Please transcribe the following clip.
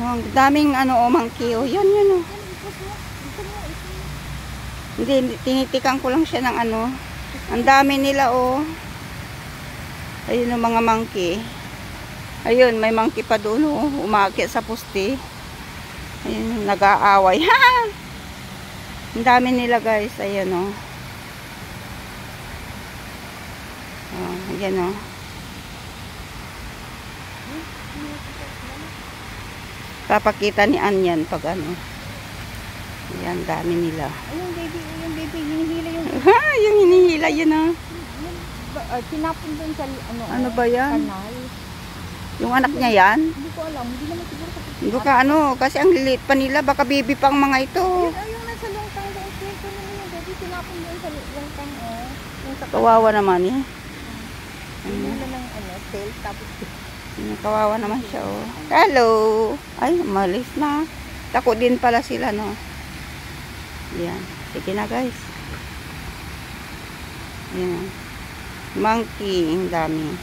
Ang daming ano, monkey. Oh, yan, yan, oh. Hindi, tinitikan ko lang siya ng ano. Ang dami nila, oh. Ayun ang mga monkey. Ayun, may monkey pa doon, oh. Umakyat sa poste. Ayun, nag-aaway. Ha! Ang dami nila, guys. Ayun, oh. Oh, ayan, oh. Papakita ni Anyan pag ano. Ayan, dami nila. Ay, yung baby, hinihila yung... Ha, yung hinihila, yun, oh. Tinapon doon sa ano. Ano ba yan? Kanal. Yung anak niya yan? Hindi ko alam, hindi naman siguro kasi. Hindi ka ano, kasi ang lilit pa nila, baka baby pang mga ito. Yung nasa longkang doon, kwento naman yung baby, tinapon doon sa longkang, oh. Yung sa Kawawa naman eh. kanila ng ano, tail, tapos Kawawa naman siya, oh. Hello! Ay, umalis na. Tako din pala sila, no? Yan. Sige na, guys. Yan. Monkey, ang dami.